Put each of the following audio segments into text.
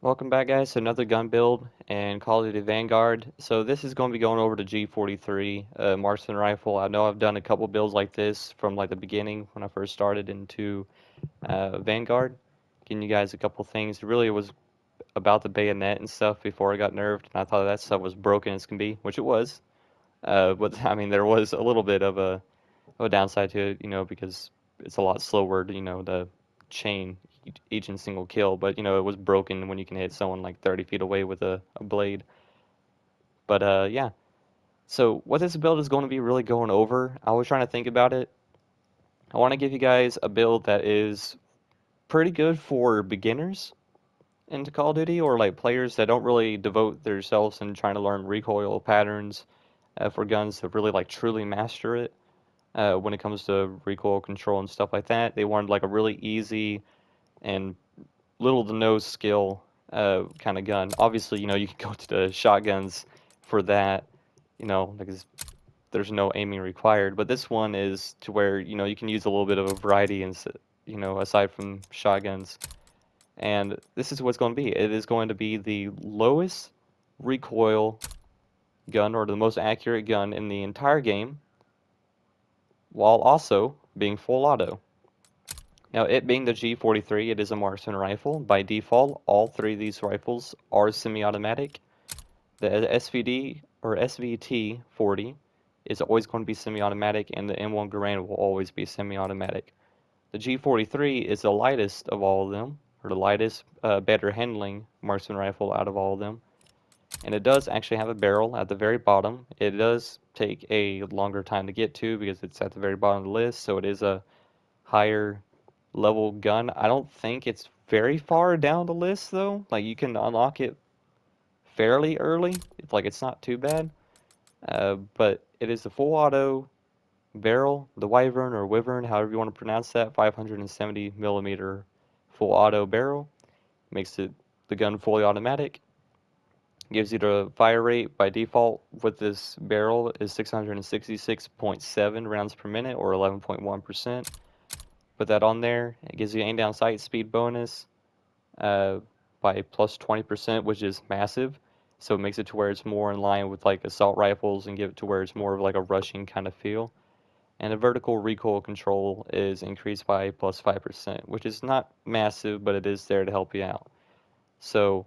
Welcome back, guys, to another gun build and Call of Duty Vanguard. So this is going to be going over the G43 marksman rifle. I know I've done a couple builds like this from like the beginning when I first started into Vanguard, giving you guys a couple things. Really, it was about the bayonet and stuff before I got nerfed, and I thought that stuff was broken as can be, which it was. But I mean, there was a little bit of a downside to it, because it's a lot slower, to chain each and single kill. But it was broken when you can hit someone like 30 feet away with a blade. But yeah. So what this build is going to be really going over, I was trying to think about it. I want to give you guys a build that is pretty good for beginners into Call of Duty, or like players that don't really devote themselves in trying to learn recoil patterns for guns to really like truly master it. When it comes to recoil control and stuff like that. They wanted like a really easy and little to no skill kind of gun. Obviously, you can go to the shotguns for that, because there's no aiming required. But this one is to where, you can use a little bit of a variety and, aside from shotguns. And this is what's going to be. It is going to be the lowest recoil gun or the most accurate gun in the entire game, while also being full auto. Now, it being the G43, it is a marksman rifle. By default, all three of these rifles are semi-automatic. The SVD or SVT-40 is always going to be semi-automatic, and the M1 Garand will always be semi-automatic. The G43 is the lightest of all of them, or the lightest, better handling marksman rifle out of all of them. And it does actually have a barrel at the very bottom. It does take a longer time to get to because it's at the very bottom of the list, so it is a higher level gun. I don't think it's very far down the list though. Like you can unlock it fairly early. It's not too bad. But it is the full auto barrel, the Wyvern or Wyvern, however you want to pronounce that, 570 millimeter full auto barrel. Makes it the gun fully automatic. Gives you the fire rate by default with this barrel is 666.7 rounds per minute or 11.1%. Put that on there. It gives you aim down sight speed bonus uh, by plus 20%, which is massive. So it makes it to where it's more in line with like assault rifles and give it to where it's more of like a rushing kind of feel. And the vertical recoil control is increased by plus 5%, which is not massive, but it is there to help you out. So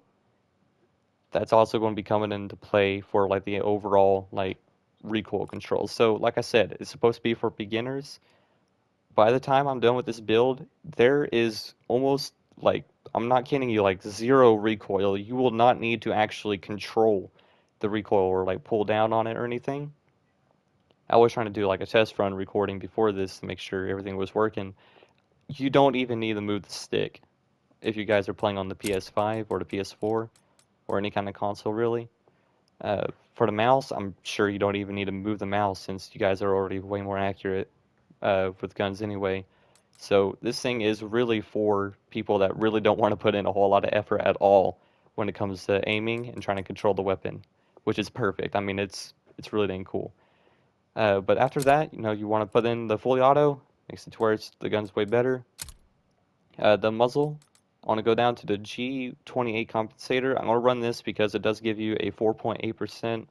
that's also going to be coming into play for like the overall like recoil control. So like I said, it's supposed to be for beginners. By the time I'm done with this build, there is almost like, I'm not kidding you, like zero recoil. You will not need to actually control the recoil or like pull down on it or anything. I was trying to do like a test run recording before this to make sure everything was working. You don't even need to move the stick if you guys are playing on the PS5 or the PS4 or any kind of console really. For the mouse, I'm sure you don't even need to move the mouse since you guys are already way more accurate with guns anyway. So this thing is really for people that really don't want to put in a whole lot of effort at all when it comes to aiming and trying to control the weapon, which is perfect. I mean, it's really dang cool. But after that, you want to put in the fully auto, makes it to where the gun's way better. The muzzle, I want to go down to the G28 compensator. I'm going to run this because it does give you a 4.8%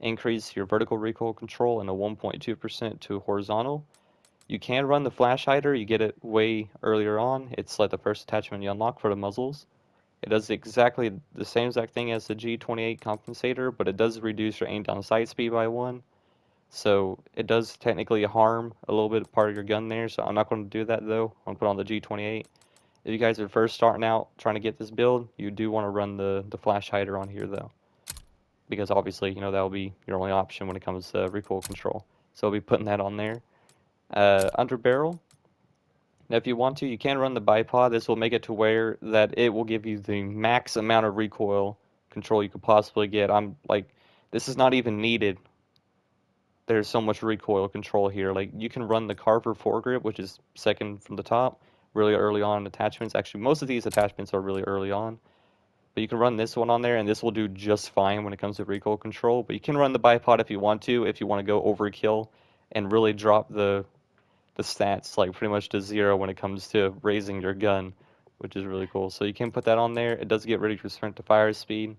increase to your vertical recoil control and a 1.2% to horizontal. You can run the flash hider, you get it way earlier on. It's like the first attachment you unlock for the muzzles. It does exactly the same exact thing as the G28 compensator, but it does reduce your aim down sight speed by 1. So it does technically harm a little bit part of your gun there, so I'm not going to do that though. I'm going to put on the G28. If you guys are first starting out trying to get this build, you do want to run the flash hider on here though. Because obviously, that will be your only option when it comes to recoil control. So I'll be putting that on there. Under barrel, now, if you want to, you can run the bipod. This will make it to where that it will give you the max amount of recoil control you could possibly get. I'm like, this is not even needed. There's so much recoil control here. Like, you can run the Carver foregrip, which is second from the top, really early on in attachments. Actually, most of these attachments are really early on. But you can run this one on there, and this will do just fine when it comes to recoil control. But you can run the bipod if you want to go overkill and really drop the stats like pretty much to zero when it comes to raising your gun. which is really cool. So you can put that on there. It does get rid of your sprint to fire speed,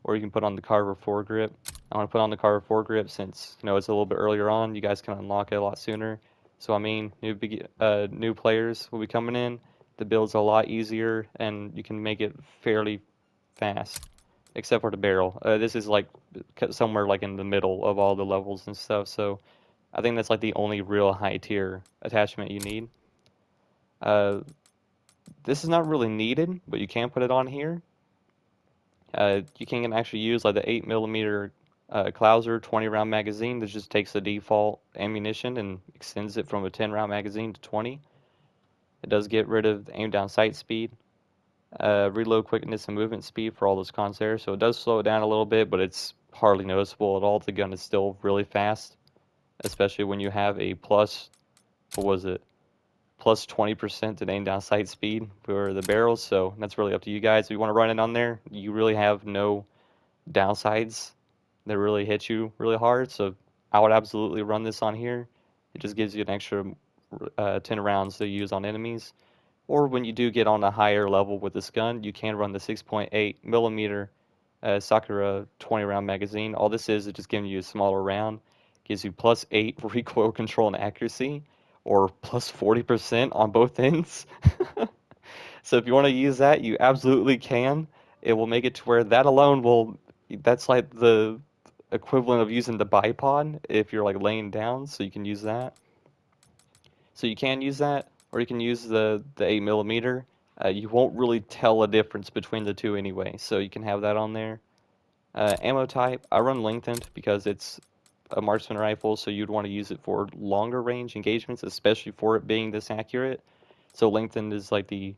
or you can put on the Carver foregrip. I want to put on the Carver foregrip since it's a little bit earlier on. You guys can unlock it a lot sooner. So I mean, new players will be coming in. The build's a lot easier, and you can make it fairly fast, except for the barrel. This is like somewhere like in the middle of all the levels and stuff. So I think that's like the only real high tier attachment you need. Uh, this is not really needed, but you can put it on here. You can actually use like the 8mm Clouser 20 round magazine that just takes the default ammunition and extends it from a 10 round magazine to 20. It does get rid of the aim down sight speed, reload quickness and movement speed for all those cons there. So it does slow it down a little bit, but it's hardly noticeable at all. The gun is still really fast, especially when you have a what was it, plus 20% in aim down sight speed for the barrels. So that's really up to you guys. If you want to run it on there, you really have no downsides that really hit you really hard. So I would absolutely run this on here. It just gives you an extra 10 rounds to use on enemies. Or when you do get on a higher level with this gun, you can run the 6.8mm Sakura 20 round magazine. All this is just giving you a smaller round. Gives you plus 8 recoil control and accuracy, or plus 40% on both ends. So if you want to use that, you absolutely can. It will make it to where that alone that's like the equivalent of using the bipod if you're like laying down, so you can use that. So you can use that, or you can use the 8mm. You won't really tell a difference between the two anyway, so you can have that on there. Ammo type, I run lengthened because it's a marksman rifle, so you'd want to use it for longer range engagements, especially for it being this accurate. So lengthened is like the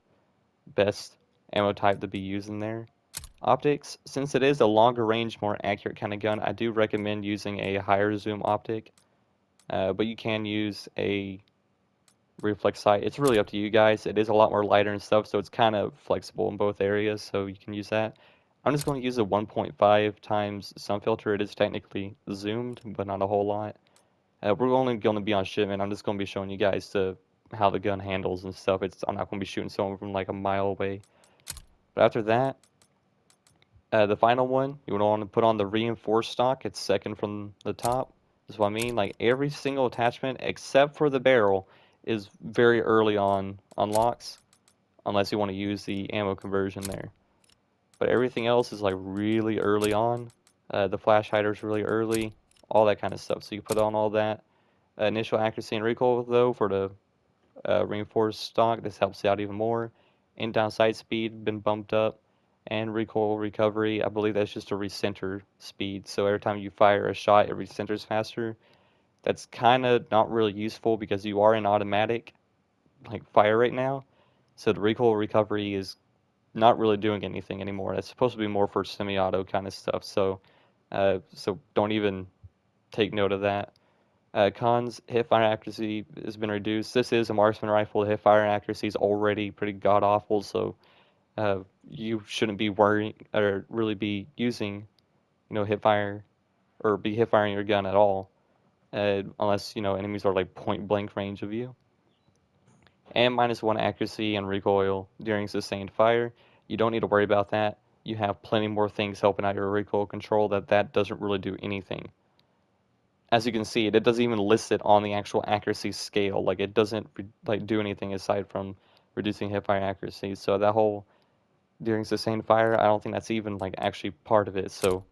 best ammo type to be using there. Optics, since it is a longer range, more accurate kind of gun, I do recommend using a higher zoom optic, but you can use a reflex sight. It's really up to you guys. It is a lot more lighter and stuff, so it's kind of flexible in both areas, so you can use that. I'm just going to use a 1.5 times sun filter. It is technically zoomed, but not a whole lot. We're only going to be on shipment. I'm just going to be showing you guys how the gun handles and stuff. I'm not going to be shooting someone from like a mile away. But after that, the final one, you want to put on the reinforced stock. It's second from the top. That's what I mean. Like every single attachment except for the barrel is very early on unlocks, unless you want to use the ammo conversion there. But everything else is like really early on. The flash hider is really early, all that kind of stuff. So you put on all that. Initial accuracy and recoil though for the reinforced stock, this helps out even more. In down sight speed been bumped up, and recoil recovery, I believe that's just a recenter speed. So every time you fire a shot, it recenters faster. That's kind of not really useful because you are in automatic like fire right now. So the recoil recovery is not really doing anything anymore. That's supposed to be more for semi-auto kind of stuff. So don't even take note of that. Cons, hip-fire accuracy has been reduced. This is a marksman rifle. The hip-fire accuracy is already pretty god-awful, so you shouldn't be worrying or really be using, hip-fire or be hip-firing your gun at all, unless, enemies are like point-blank range of you. And -1 accuracy and recoil during sustained fire. You don't need to worry about that. You have plenty more things helping out your recoil control that doesn't really do anything. As you can see, it doesn't even list it on the actual accuracy scale. Like it doesn't like do anything aside from reducing hipfire accuracy. So that whole during sustained fire, I don't think that's even like actually part of it. So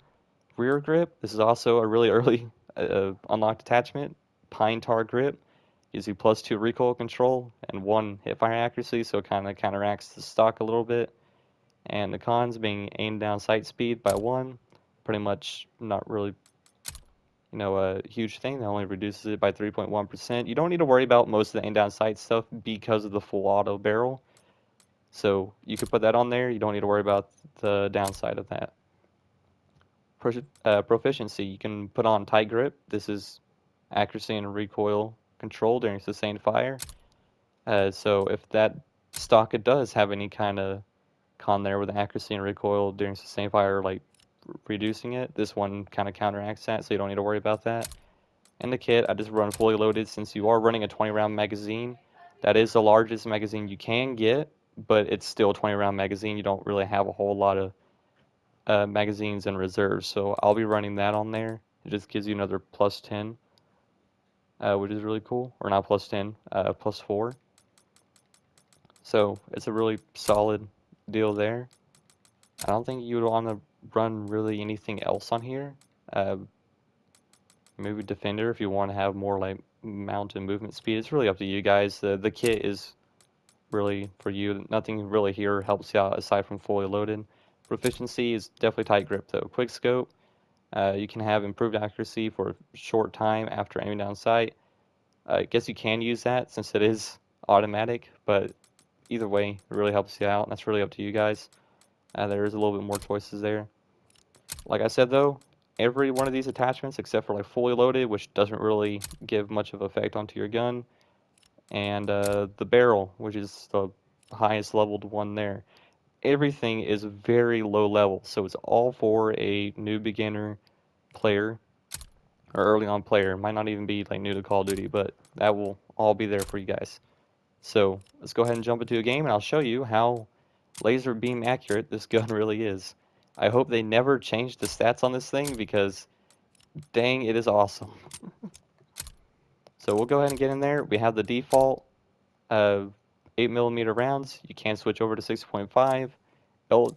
rear grip, this is also a really early unlocked attachment. Pine tar grip gives you +2 recoil control and 1 hipfire accuracy, so it kind of counteracts the stock a little bit. And the cons being aim down sight speed by 1, pretty much not really a huge thing. That only reduces it by 3.1%. You don't need to worry about most of the aim down sight stuff because of the full auto barrel. So you could put that on there. You don't need to worry about the downside of that. Proficiency, you can put on tight grip. This is accuracy and recoil control during sustained fire. So if that stock it does have any kind of con there with accuracy and recoil during sustained fire, like reducing it, this one kind of counteracts that, so you don't need to worry about that. In the kit, I just run fully loaded since you are running a 20 round magazine. That is the largest magazine you can get. but it's still a 20 round magazine. You don't really have a whole lot of magazines and reserves, so I'll be running that on there. It just gives you another plus 10, which is really cool. Or not plus 10, plus 4. So it's a really solid deal there. I don't think you would want to run really anything else on here. Maybe Defender if you want to have more like mount and movement speed. It's really up to you guys. The kit is really for you. Nothing really here helps you out aside from fully loaded. Proficiency is definitely tight grip though. Quick scope. You can have improved accuracy for a short time after aiming down sight. I guess you can use that since it is automatic, but either way, it really helps you out. And that's really up to you guys. There is a little bit more choices there. Like I said though, every one of these attachments, except for like fully loaded, which doesn't really give much of effect onto your gun, and the barrel, which is the highest leveled one there. Everything is very low level, so it's all for a new beginner player or early on player. It might not even be like new to Call of Duty, but that will all be there for you guys. So let's go ahead and jump into a game, and I'll show you how laser beam accurate this gun really is. I hope they never change the stats on this thing because dang, it is awesome. So we'll go ahead and get in there. We have the default 8mm rounds. You can switch over to 6.5.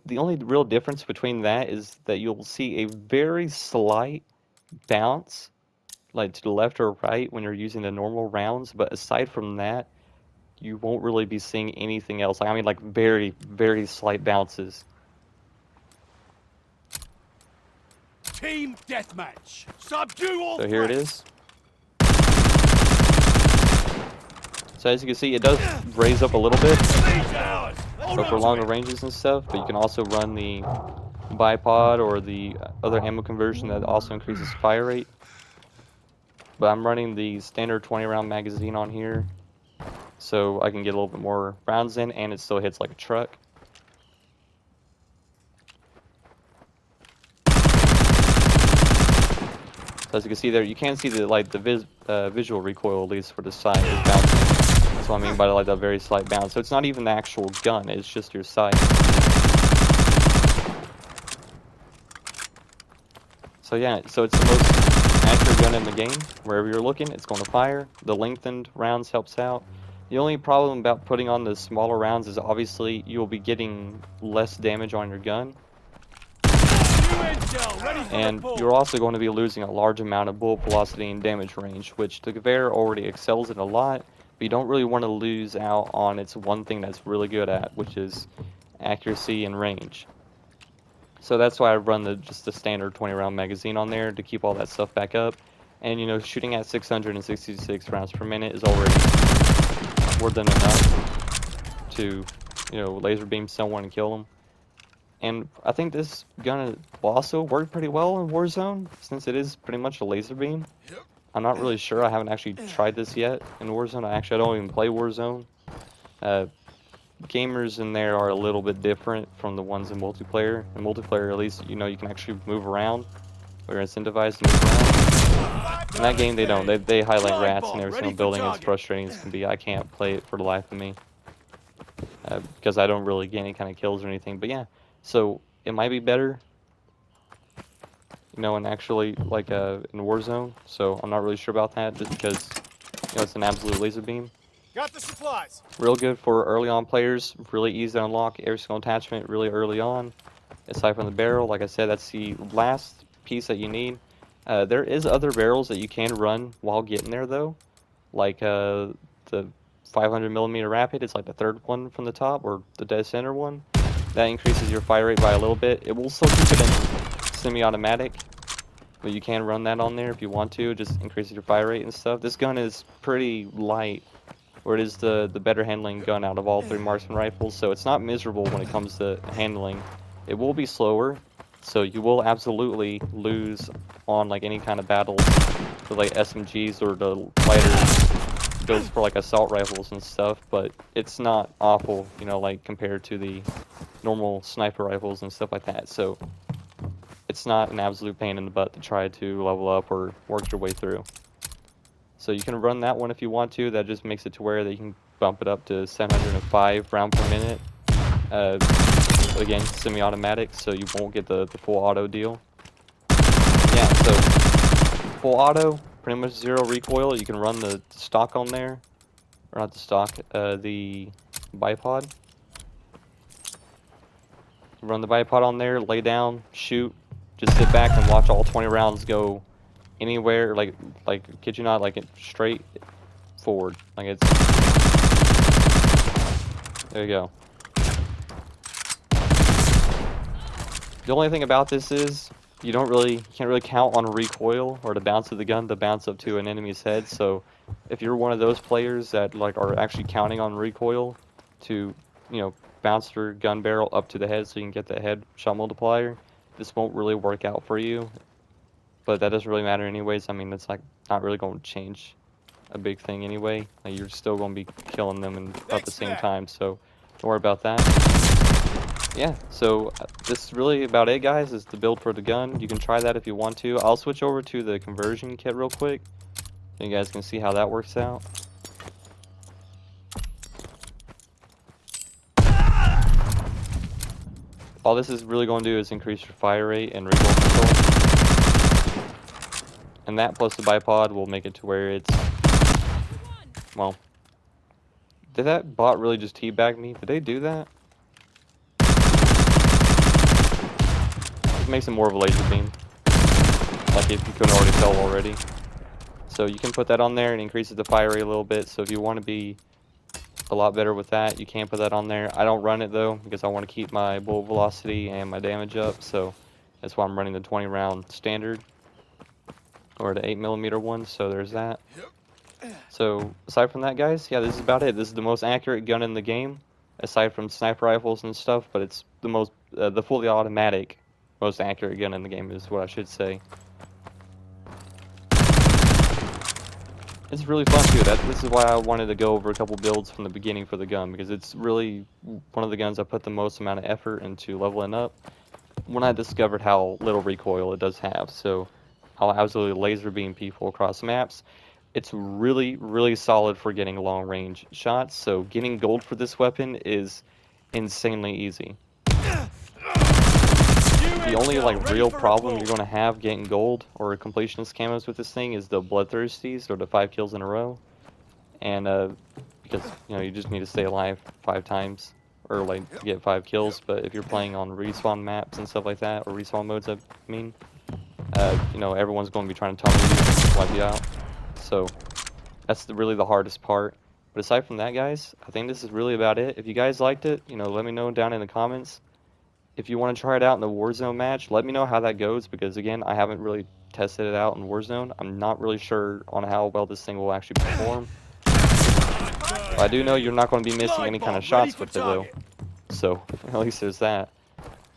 The only real difference between that is that you'll see a very slight bounce, like to the left or right when you're using the normal rounds, but aside from that, you won't really be seeing anything else. I mean, like very, very slight bounces. Team deathmatch. Subdue all. So here it is. So as you can see, it does raise up a little bit, so for longer ranges and stuff, but you can also run the bipod or the other ammo conversion that also increases fire rate. But I'm running the standard 20 round magazine on here, so I can get a little bit more rounds in, and it still hits like a truck. So as you can see there, you can see the visual recoil, at least for the sight, is bouncing. That's what I mean by like that very slight bounce. So it's not even the actual gun; it's just your sight. So yeah, so it's the most accurate gun in the game. Wherever you're looking, it's going to fire. The lengthened rounds helps out. The only problem about putting on the smaller rounds is obviously you'll be getting less damage on your gun. And you're also going to be losing a large amount of bullet velocity and damage range, which the Gewehr already excels in a lot, but you don't really want to lose out on its one thing that's really good at, which is accuracy and range. So that's why I run just the standard 20 round magazine on there to keep all that stuff back up. And you know, shooting at 666 rounds per minute is already more than enough to, you know, laser beam someone and kill them. And I think this gun will also work pretty well in Warzone, since it is pretty much a laser beam. I'm not really sure. I haven't actually tried this yet in Warzone. I don't even play Warzone. Gamers in there are a little bit different from the ones in multiplayer. In multiplayer, at least, you know, you can actually move around. We're incentivized to move around. In that game, they don't. They highlight rats and every single building. As frustrating as it can be, I can't play it for the life of me. Because I don't really get any kind of kills or anything. But yeah. So it might be better, you know, in actually like in Warzone. So I'm not really sure about that, just because, you know, it's an absolute laser beam. Got the supplies. Real good for early on players. Really easy to unlock every single attachment really early on. Aside from the barrel, like I said, that's the last piece that you need. There is other barrels that you can run while getting there though, like the 500mm rapid. It's like the third one from the top, or the dead center one. That increases your fire rate by a little bit. It will still keep it in semi-automatic, but you can run that on there if you want to. It just increases your fire rate and stuff. This gun is pretty light, or it is the better handling gun out of all three marksman rifles, so it's not miserable when it comes to handling. It will be slower, so you will absolutely lose on like any kind of battles with like SMGs or the lighter builds for like assault rifles and stuff, but it's not awful, you know, like compared to the normal sniper rifles and stuff like that. So it's not an absolute pain in the butt to try to level up or work your way through. So you can run that one if you want to. That just makes it to where that you can bump it up to 705 round per minute Again, semi-automatic, so you won't get the full auto deal. Yeah, so full auto, pretty much zero recoil. You can run the stock on there, or not the stock, the bipod. Run the bipod on there, lay down, shoot, just sit back and watch all 20 rounds go anywhere, like kid you not, like it straight forward. Like it's, there you go. The only thing about this is you can't really count on recoil or the bounce of the gun to bounce up to an enemy's head. So if you're one of those players that like are actually counting on recoil to, bounce your gun barrel up to the head so you can get the head shot multiplier, this won't really work out for you. But that doesn't really matter anyways. I mean, it's like not really going to change a big thing anyway. Like, you're still going to be killing them and at the same time, so don't worry about that. Yeah, so this is really about it, guys, is the build for the gun. You can try that if you want to. I'll switch over to the conversion kit real quick so you guys can see how that works out. All this is really going to do is increase your fire rate and recoil control. And that plus the bipod will make it to where it's, well, did that bot really just teabag me? Did they do that? It makes it more of a laser beam, like if you couldn't already tell already. So you can put that on there and increases the fire rate a little bit. So if you want to be a lot better with that, you can put that on there. I don't run it though because I want to keep my bullet velocity and my damage up. So that's why I'm running the 20 round standard or the 8mm one. So there's that. So aside from that, guys, yeah, this is about it. This is the most accurate gun in the game, aside from sniper rifles and stuff. But it's the most, the fully automatic, most accurate gun in the game is what I should say. It's really fun too. This is why I wanted to go over a couple builds from the beginning for the gun, because it's really one of the guns I put the most amount of effort into leveling up when I discovered how little recoil it does have. So I'll absolutely laser beam people across maps. It's really, really solid for getting long range shots. So getting gold for this weapon is insanely easy. The only like real problem you're going to have getting gold or completionist camos with this thing is the bloodthirsties, or the 5 kills in a row. And because you just need to stay alive 5 times or like to get 5 kills. But if you're playing on respawn maps and stuff like that, or respawn modes, I mean, everyone's going to be trying to tunnel you, wipe you out. So that's really the hardest part. But aside from that, guys, I think this is really about it. If you guys liked it, let me know down in the comments. If you want to try it out in the Warzone match, let me know how that goes, because again, I haven't really tested it out in Warzone. I'm not really sure on how well this thing will actually perform. But I do know you're not going to be missing any kind of shots with it though. So at least there's that.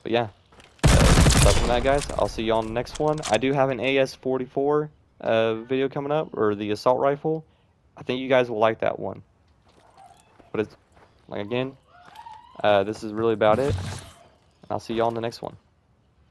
But yeah, aside from that, guys, I'll see you on the next one. I do have an AS-44 video coming up, or the assault rifle. I think you guys will like that one. But it's, like, again, this is really about it. I'll see y'all in the next one.